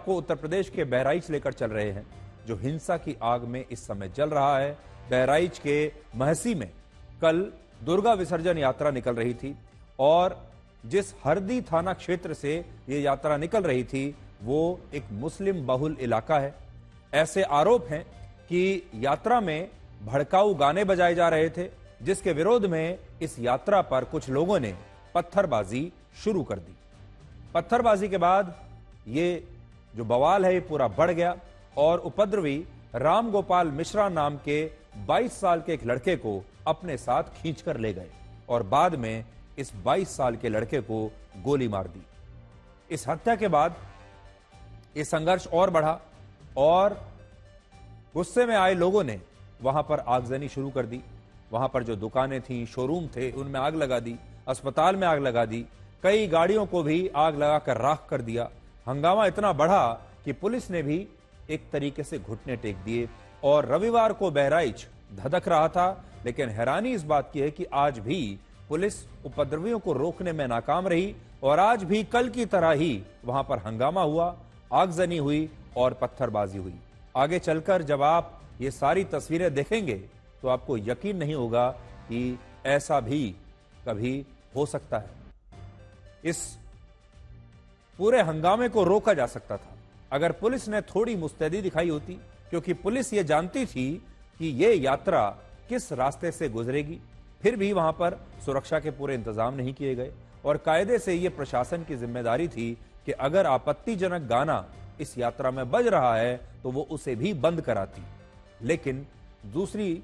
आपको उत्तर प्रदेश के बहराइच लेकर चल रहे हैं, जो हिंसा की आग में इस समय जल रहा है। बहराइच के महसी में कल दुर्गा विसर्जन यात्रा निकल रही थी और जिस हरदी थाना क्षेत्र से ये यात्रा निकल रही थी वो एक मुस्लिम बहुल इलाका है। ऐसे आरोप हैं कि यात्रा में भड़काऊ गाने बजाए जा रहे थे, जिसके विरोध में इस यात्रा पर कुछ लोगों ने पत्थरबाजी शुरू कर दी। पत्थरबाजी के बाद ये जो बवाल है ये पूरा बढ़ गया और उपद्रवी राम गोपाल मिश्रा नाम के 22 साल के एक लड़के को अपने साथ खींचकर ले गए और बाद में इस 22 साल के लड़के को गोली मार दी। इस हत्या के बाद ये संघर्ष और बढ़ा और गुस्से में आए लोगों ने वहां पर आगजनी शुरू कर दी। वहां पर जो दुकानें थीं, शोरूम थे, उनमें आग लगा दी, अस्पताल में आग लगा दी, कई गाड़ियों को भी आग लगाकर राख कर दिया। हंगामा इतना बढ़ा कि पुलिस ने भी एक तरीके से घुटने टेक दिए और रविवार को बहराइच धधक रहा था। लेकिन हैरानी इस बात की है कि आज भी पुलिस उपद्रवियों को रोकने में नाकाम रही और आज भी कल की तरह ही वहां पर हंगामा हुआ, आगजनी हुई और पत्थरबाजी हुई। आगे चलकर जब आप ये सारी तस्वीरें देखेंगे तो आपको यकीन नहीं होगा कि ऐसा भी कभी हो सकता है। इस पूरे हंगामे को रोका जा सकता था अगर पुलिस ने थोड़ी मुस्तैदी दिखाई होती, क्योंकि पुलिस ये जानती थी कि ये यात्रा किस रास्ते से गुजरेगी। फिर भी वहां पर सुरक्षा के पूरे इंतजाम नहीं किए गए और कायदे से ये प्रशासन की जिम्मेदारी थी कि अगर आपत्तिजनक गाना इस यात्रा में बज रहा है तो वो उसे भी बंद कराती। लेकिन दूसरी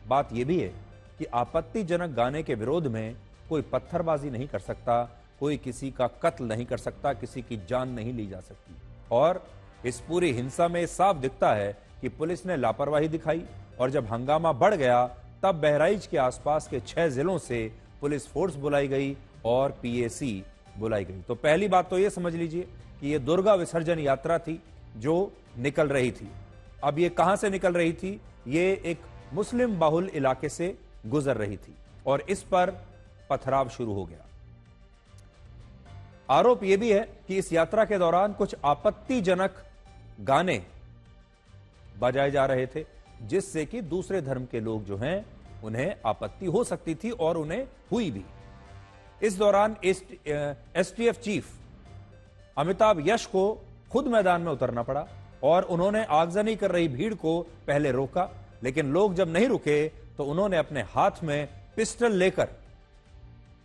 बात यह भी है कि आपत्तिजनक गाने के विरोध में कोई पत्थरबाजी नहीं कर सकता, कोई किसी का कत्ल नहीं कर सकता, किसी की जान नहीं ली जा सकती। और इस पूरी हिंसा में साफ दिखता है कि पुलिस ने लापरवाही दिखाई और जब हंगामा बढ़ गया तब बहराइच के आसपास के 6 जिलों से पुलिस फोर्स बुलाई गई और पीएसी बुलाई गई। तो पहली बात तो यह समझ लीजिए कि यह दुर्गा विसर्जन यात्रा थी जो निकल रही थी। अब ये कहां से निकल रही थी? ये एक मुस्लिम बहुल इलाके से गुजर रही थी और इस पर पथराव शुरू हो गया। आरोप यह भी है कि इस यात्रा के दौरान कुछ आपत्तिजनक गाने बजाए जा रहे थे, जिससे कि दूसरे धर्म के लोग जो हैं उन्हें आपत्ति हो सकती थी और उन्हें हुई भी। इस दौरान एसटीएफ चीफ अमिताभ यश को खुद मैदान में उतरना पड़ा और उन्होंने आगजनी कर रही भीड़ को पहले रोका, लेकिन लोग जब नहीं रुके तो उन्होंने अपने हाथ में पिस्टल लेकर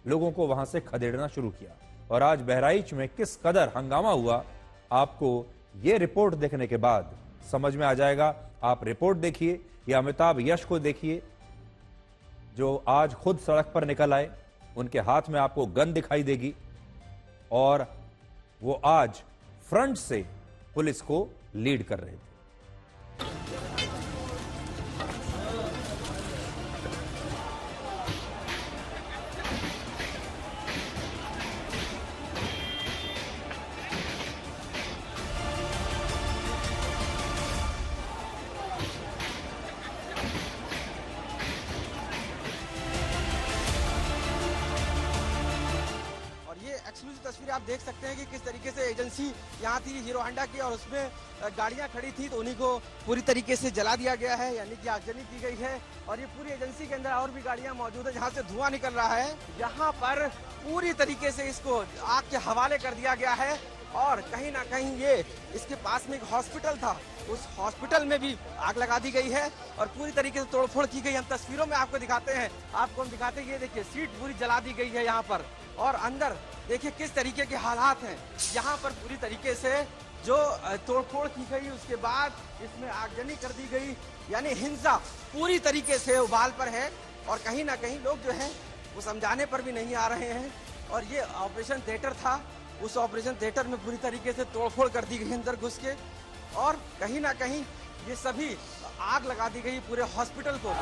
लोगों को वहां से खदेड़ना शुरू किया। और आज बहराइच में किस कदर हंगामा हुआ आपको यह रिपोर्ट देखने के बाद समझ में आ जाएगा। आप रिपोर्ट देखिए या अमिताभ यश को देखिए जो आज खुद सड़क पर निकल आए, उनके हाथ में आपको गन दिखाई देगी और वो आज फ्रंट से पुलिस को लीड कर रहे थे। एक्सक्लूसिव तस्वीर आप देख सकते हैं कि किस तरीके से एजेंसी यहाँ थी हीरो होंडा की और उसमें गाड़ियाँ खड़ी थी तो उन्हीं को पूरी तरीके से जला दिया गया है, यानी कि आगजनी की गई है। और ये पूरी एजेंसी के अंदर और भी गाड़ियाँ मौजूद है जहाँ से धुआं निकल रहा है। यहाँ पर पूरी तरीके से इसको आग के हवाले कर दिया गया है और कहीं ना कहीं ये इसके पास में एक हॉस्पिटल था, उस हॉस्पिटल में भी आग लगा दी गई है और पूरी तरीके से तोड़फोड़ की गई। हम तस्वीरों में आपको दिखाते हैं, आपको हम दिखाते हैं, ये देखिए सीट पूरी जला दी गई है यहाँ पर और अंदर देखिए किस तरीके के हालात हैं। यहाँ पर पूरी तरीके से जो तोड़फोड़ की गई उसके बाद इसमें आगजनी कर दी गई, यानी हिंसा पूरी तरीके से उबाल पर है और कहीं ना कहीं लोग जो है वो समझाने पर भी नहीं आ रहे हैं। और ये ऑपरेशन थिएटर था, उस ऑपरेशन थिएटर में पूरी तरीके से तोड़फोड़ कर दी गई अंदर घुस के और कहीं ना कहीं ये सभी आग लगा दी गई पूरे हॉस्पिटल को।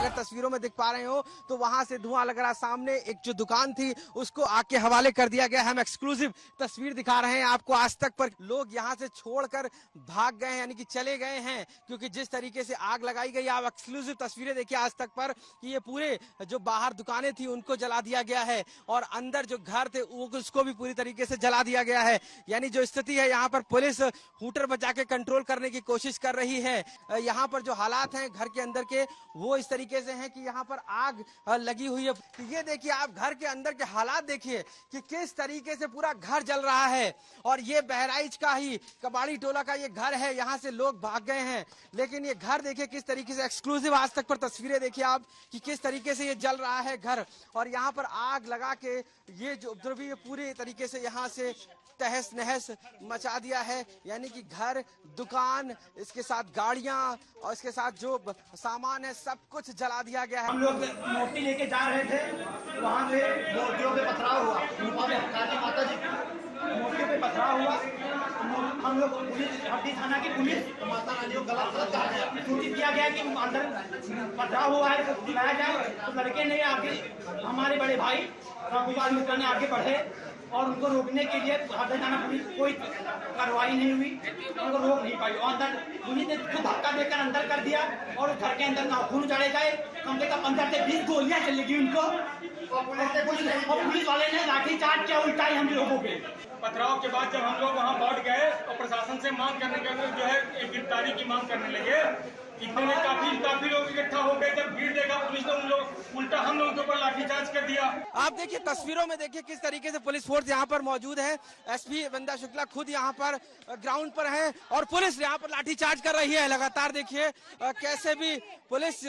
अगर तस्वीरों में देख पा रहे हो तो वहां से धुआं लग रहा, सामने एक जो दुकान थी उसको आग के हवाले कर दिया गया। हम एक्सक्लूसिव तस्वीर दिखा रहे हैं आपको आज तक पर। लोग यहां से छोड़कर भाग गए, यानी कि चले गए हैं, क्योंकि जिस तरीके से आग लगाई गई। आप एक्सक्लूसिव तस्वीरें देखिए आज तक पर कि ये पूरे जो बाहर दुकानें थी उनको जला दिया गया है और अंदर जो घर थे उसको भी पूरी तरीके से जला दिया गया है। यानी जो स्थिति है यहाँ पर पुलिस हूटर बचा के कंट्रोल करने की कोशिश कर रही है। यहाँ पर जो हालात हैं घर के अंदर के वो इस तरीके से हैं कि यहाँ पर आग लगी हुई है। ये देखिए आप घर के अंदर के हालात देखिए कि किस तरीके से पूरा घर जल रहा है। और ये बहराइच का ही कबाड़ी टोला का ये घर है, यहाँ से लोग भाग गए हैं, लेकिन ये घर देखिए किस तरीके से। एक्सक्लूसिव आज तक पर तस्वीरें देखिए आप कि किस तरीके से ये जल रहा है घर। और यहाँ पर आग लगा के ये जो उपद्रवी पूरे तरीके से यहाँ से तहस नहस मचा दिया है। यानी कि घर, दुकान, इसके साथ गाड़ियां और इसके साथ जो सामान है सब कुछ जला दिया गया है। हम लोग मूर्ति लेके जा रहे थे, वहाँ पे मूर्तियों पे पथराव हुआ, काली माता जी मूर्तियों पे पथराव हुआ। हम लोग पुलिस, हड्डी थाना की पुलिस माता रानी को गलत सूचित किया गया कि अंदर पथराव हुआ है तो बुलाया जाए। तो लड़के ने आगे, हमारे बड़े भाई रामगोपाल मिश्रा ने आगे बढ़े और उनको रोकने के लिए हड्डी थाना पुलिस कोई कार्रवाई नहीं हुई, उनको रोक नहीं पाई। और अंदर पुलिस ने खुद धक्का देकर अंदर कर दिया और घर के अंदर नाखून उजाड़े गए। कम से कम 15 से 20 गोलियां चलेगी उनको और पुलिस वाले ने लाठी चार्ज किया उल्टा ही हम लोगों पे। पथराव के बाद जब हम लोग वहाँ लौट गए और प्रशासन से मांग करने के लिए जो है एक गिरफ्तारी की मांग करने लगे, इतने में काफी लोग इकट्ठा हो गए। जब भीड़ देखा पुलिस ने उन लोग उल्टा हम लोगों के ऊपर लाठीचार्ज कर दिया। आप देखिए तस्वीरों में देखिए किस तरीके से पुलिस फोर्स यहाँ पर मौजूद है। एसपी वृंदा शुक्ला खुद यहाँ पर ग्राउंड पर है और पुलिस यहाँ पर लाठीचार्ज कर रही है लगातार। देखिए कैसे भी पुलिस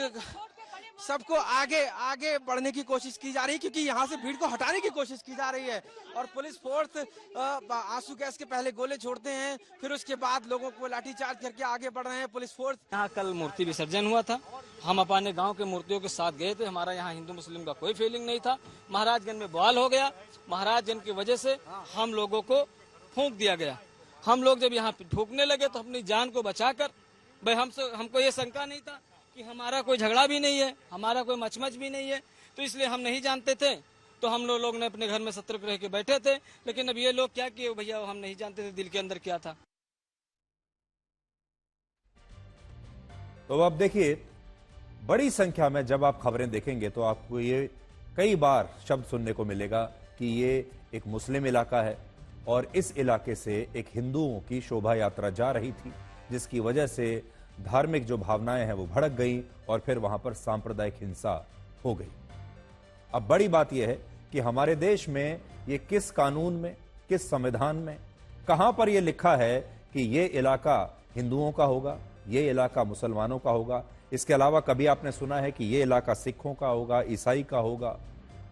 सबको आगे बढ़ने की कोशिश की जा रही है, क्योंकि यहाँ से भीड़ को हटाने की कोशिश की जा रही है। और पुलिस फोर्स आंसू गैस के पहले गोले छोड़ते हैं, फिर उसके बाद लोगों को लाठीचार्ज करके आगे बढ़ रहे हैं पुलिस फोर्स। यहाँ कल मूर्ति विसर्जन हुआ था, हम अपने गांव के मूर्तियों के साथ गए थे। हमारा यहाँ हिंदू मुस्लिम का कोई फीलिंग नहीं था। महाराजगंज में बवाल हो गया, महाराजगंज की वजह से हम लोगों को फूंक दिया गया। हम लोग जब यहाँ फूंकने लगे तो अपनी जान को बचाकर, भाई हमको ये शंका नहीं था कि हमारा कोई झगड़ा भी नहीं है, हमारा कोई मचमच भी नहीं है, तो इसलिए हम नहीं जानते थे। तो हम लोग ने अपने घर में सतर्क रह के बैठे थे। लेकिन अब ये लोग क्या किए भैया, हम नहीं जानते थे दिल के अंदर क्या था। तो अब देखिए बड़ी संख्या में जब आप खबरें देखेंगे तो आपको ये कई बार शब्द सुनने को मिलेगा कि ये एक मुस्लिम इलाका है और इस इलाके से एक हिंदुओं की शोभा यात्रा जा रही थी, जिसकी वजह से धार्मिक जो भावनाएं हैं वो भड़क गई और फिर वहां पर सांप्रदायिक हिंसा हो गई। अब बड़ी बात यह है कि हमारे देश में ये किस कानून में, किस संविधान में, कहां पर यह लिखा है कि ये इलाका हिंदुओं का होगा, ये इलाका मुसलमानों का होगा। इसके अलावा कभी आपने सुना है कि ये इलाका सिखों का होगा, ईसाई का होगा,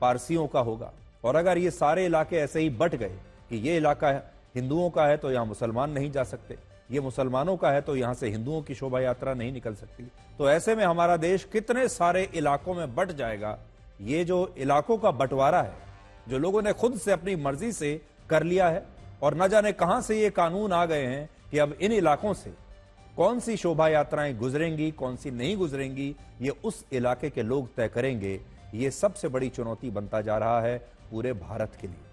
पारसियों का होगा? और अगर ये सारे इलाके ऐसे ही बट गए कि ये इलाका हिंदुओं का है तो यहां मुसलमान नहीं जा सकते, ये मुसलमानों का है तो यहां से हिंदुओं की शोभा यात्रा नहीं निकल सकती, तो ऐसे में हमारा देश कितने सारे इलाकों में बट जाएगा। ये जो इलाकों का बंटवारा है, जो लोगों ने खुद से अपनी मर्जी से कर लिया है, और न जाने कहां से ये कानून आ गए हैं कि अब इन इलाकों से कौन सी शोभा यात्राएं गुजरेंगी, कौन सी नहीं गुजरेंगी, ये उस इलाके के लोग तय करेंगे। ये सबसे बड़ी चुनौती बनता जा रहा है पूरे भारत के लिए।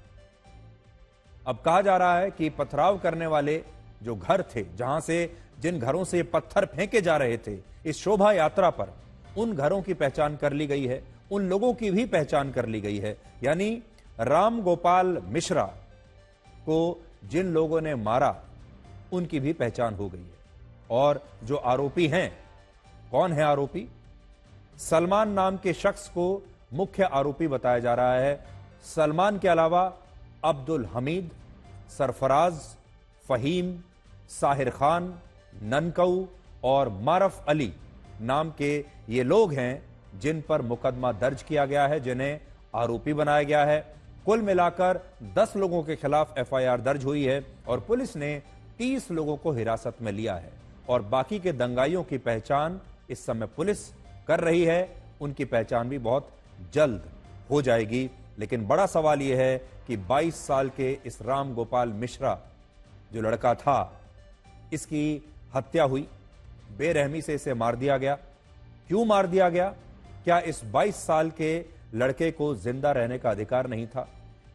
अब कहा जा रहा है कि पथराव करने वाले जो घर थे, जहां से जिन घरों से पत्थर फेंके जा रहे थे इस शोभा यात्रा पर, उन घरों की पहचान कर ली गई है, उन लोगों की भी पहचान कर ली गई है। यानी राम गोपाल मिश्रा को जिन लोगों ने मारा उनकी भी पहचान हो गई है। और जो आरोपी हैं, कौन है आरोपी? सलमान नाम के शख्स को मुख्य आरोपी बताया जा रहा है। सलमान के अलावा अब्दुल हमीद, सरफराज, फहीम, साहिर खान, ननकऊ और मारफ अली नाम के ये लोग हैं जिन पर मुकदमा दर्ज किया गया है, जिन्हें आरोपी बनाया गया है। कुल मिलाकर 10 लोगों के खिलाफ एफआईआर दर्ज हुई है और पुलिस ने 30 लोगों को हिरासत में लिया है और बाकी के दंगाइयों की पहचान इस समय पुलिस कर रही है। उनकी पहचान भी बहुत जल्द हो जाएगी। लेकिन बड़ा सवाल यह है कि 22 साल के इस राम गोपाल मिश्रा जो लड़का था, इसकी हत्या हुई, बेरहमी से इसे मार दिया गया। क्यों मार दिया गया? क्या इस 22 साल के लड़के को जिंदा रहने का अधिकार नहीं था?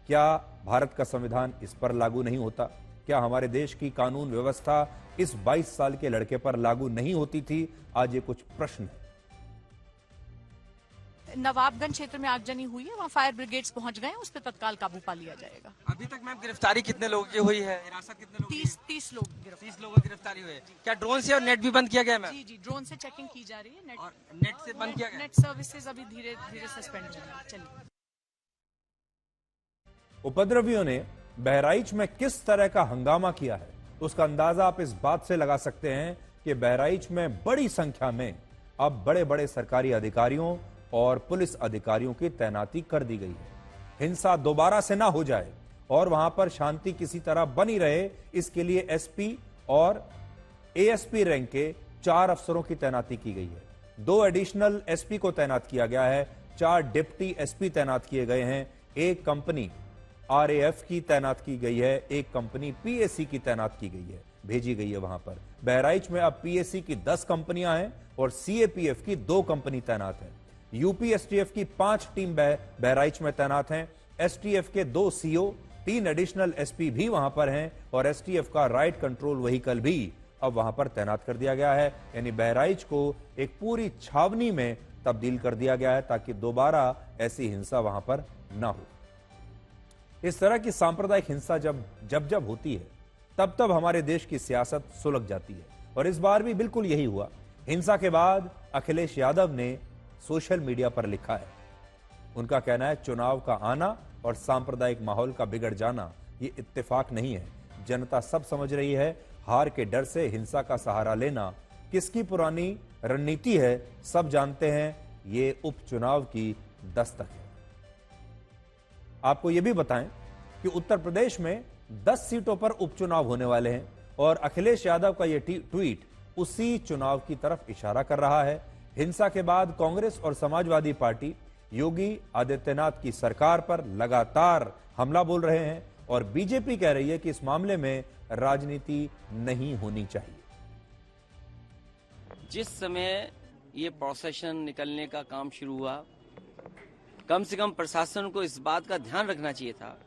क्या भारत का संविधान इस पर लागू नहीं होता? क्या हमारे देश की कानून व्यवस्था इस 22 साल के लड़के पर लागू नहीं होती थी? आज ये कुछ प्रश्न है। नवाबगंज क्षेत्र में आगजनी हुई है, वहाँ फायर ब्रिगेड्स पहुंच गए हैं, उस पर तत्काल काबू पा लिया जाएगा। अभी तक मैम गिरफ्तारी कितने लोगों की हुई है, हिरासत कितने लोगों की? 30 लोग 30 लोगों की गिरफ्तारी हुई है। क्या ड्रोन से और नेट भी बंद किया गया है मैम? जी ड्रोन से चेकिंग की जा रही है। और नेट से बंद किया गया? नेट सर्विसेज अभी धीरे धीरे सस्पेंड हो रही है। चलिए, उपद्रवियों ने बहराइच में किस तरह का हंगामा किया है, तो उसका अंदाजा आप इस बात से लगा सकते हैं कि बहराइच में बड़ी संख्या में अब बड़े बड़े सरकारी अधिकारियों और पुलिस अधिकारियों की तैनाती कर दी गई है। हिंसा दोबारा से ना हो जाए और वहां पर शांति किसी तरह बनी रहे, इसके लिए एसपी और एएसपी रैंक के 4 अफसरों की तैनाती की गई है। 2 एडिशनल एसपी को तैनात किया गया है, 4 डिप्टी एसपी तैनात किए गए हैं, एक कंपनी आरएएफ की तैनात की गई है, एक कंपनी पीएसी की तैनात की गई है, भेजी गई है वहां पर। बहराइच में अब पीएसी की 10 कंपनियां हैं और सीएपीएफ की 2 कंपनी तैनात है। यूपी एसटीएफ की 5 टीम बहराइच में तैनात हैं। एसटीएफ के 2 सीओ, 3 एडिशनल एसपी भी वहां पर हैं और एसटीएफ का राइट कंट्रोल व्हीकल भी अब वहां पर तैनात कर दिया गया है। यानी बहराइच को एक पूरी छावनी में तब्दील कर दिया गया है ताकि दोबारा ऐसी हिंसा वहां पर ना हो। इस तरह की सांप्रदायिक हिंसा जब होती है तब हमारे देश की सियासत सुलझ जाती है और इस बार भी बिल्कुल यही हुआ। हिंसा के बाद अखिलेश यादव ने सोशल मीडिया पर लिखा है, उनका कहना है चुनाव का आना और सांप्रदायिक माहौल का बिगड़ जाना ये इत्तेफाक नहीं है। जनता सब समझ रही है, हार के डर से हिंसा का सहारा लेना किसकी पुरानी रणनीति है, सब जानते हैं, ये उपचुनाव की दस्तक है। आपको यह भी बताएं कि उत्तर प्रदेश में 10 सीटों पर उपचुनाव होने वाले हैं और अखिलेश यादव का यह ट्वीट उसी चुनाव की तरफ इशारा कर रहा है। हिंसा के बाद कांग्रेस और समाजवादी पार्टी योगी आदित्यनाथ की सरकार पर लगातार हमला बोल रहे हैं और बीजेपी कह रही है कि इस मामले में राजनीति नहीं होनी चाहिए। जिस समय ये प्रोसेशन निकलने का काम शुरू हुआ, कम से कम प्रशासन को इस बात का ध्यान रखना चाहिए था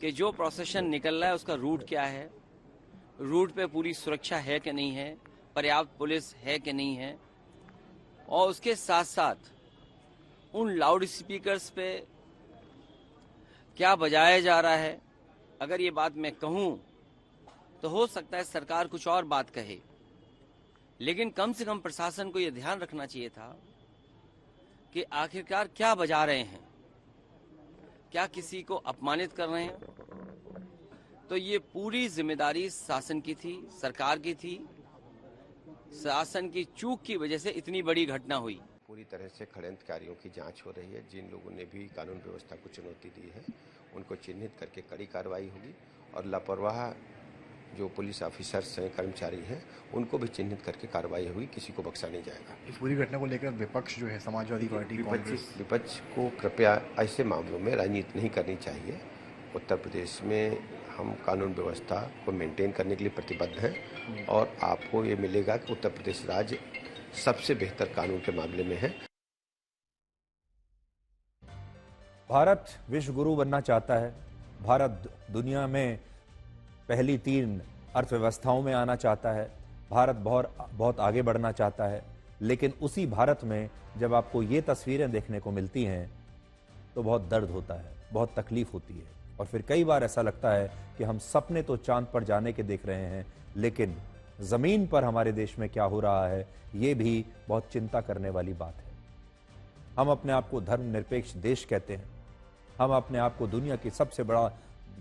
कि जो प्रोसेशन निकल रहा है उसका रूट क्या है, रूट पे पूरी सुरक्षा है कि नहीं है, पर्याप्त पुलिस है कि नहीं है, और उसके साथ साथ उन लाउड स्पीकर्स पे क्या बजाया जा रहा है। अगर ये बात मैं कहूं तो हो सकता है सरकार कुछ और बात कहे, लेकिन कम से कम प्रशासन को यह ध्यान रखना चाहिए था कि आखिरकार क्या बजा रहे हैं, क्या किसी को अपमानित कर रहे हैं। तो ये पूरी जिम्मेदारी शासन की थी, सरकार की थी। शासन की चूक की वजह से इतनी बड़ी घटना हुई। पूरी तरह से षड्यंत्रकारियों की जांच हो रही है। जिन लोगों ने भी कानून व्यवस्था को चुनौती दी है उनको चिन्हित करके कड़ी कार्रवाई होगी और लापरवाह जो पुलिस ऑफिसर्स हैं, कर्मचारी हैं, उनको भी चिन्हित करके कार्रवाई होगी, किसी को बख्शा नहीं जाएगा। इस पूरी घटना को लेकर विपक्ष जो है, समाजवादी पार्टी, विपक्ष को कृपया ऐसे मामलों में राजनीति नहीं करनी चाहिए। उत्तर प्रदेश में हम कानून व्यवस्था को मेंटेन करने के लिए प्रतिबद्ध हैं और आपको ये मिलेगा कि उत्तर प्रदेश राज्य सबसे बेहतर कानून के मामले में है। भारत विश्व गुरु बनना चाहता है, भारत दुनिया में पहली 3 अर्थव्यवस्थाओं में आना चाहता है, भारत बहुत आगे बढ़ना चाहता है, लेकिन उसी भारत में जब आपको ये तस्वीरें देखने को मिलती हैं तो बहुत दर्द होता है, बहुत तकलीफ होती है और फिर कई बार ऐसा लगता है कि हम सपने तो चांद पर जाने के देख रहे हैं, लेकिन जमीन पर हमारे देश में क्या हो रहा है ये भी बहुत चिंता करने वाली बात है। हम अपने आप को धर्मनिरपेक्ष देश कहते हैं, हम अपने आप को दुनिया की सबसे बड़ा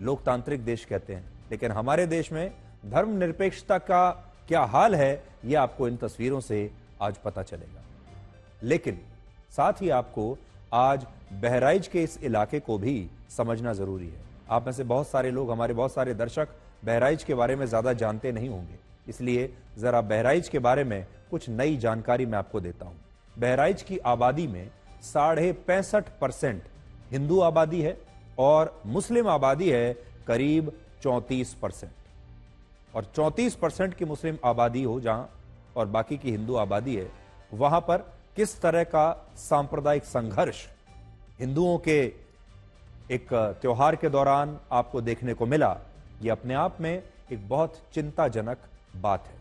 लोकतांत्रिक देश कहते हैं, लेकिन हमारे देश में धर्मनिरपेक्षता का क्या हाल है यह आपको इन तस्वीरों से आज पता चलेगा। लेकिन साथ ही आपको आज बहराइच के इस इलाके को भी समझना जरूरी है। आप में से बहुत सारे लोग, हमारे बहुत सारे दर्शक बहराइच के बारे में ज्यादा जानते नहीं होंगे, इसलिए जरा बहराइच के बारे में कुछ नई जानकारी मैं आपको देता हूं। बहराइच की आबादी में 65.5% हिंदू आबादी है और मुस्लिम आबादी है करीब 34%। और 34% की मुस्लिम आबादी हो जहां और बाकी की हिंदू आबादी है, वहां पर किस तरह का सांप्रदायिक संघर्ष हिंदुओं के एक त्योहार के दौरान आपको देखने को मिला, यह अपने आप में एक बहुत चिंताजनक बात है।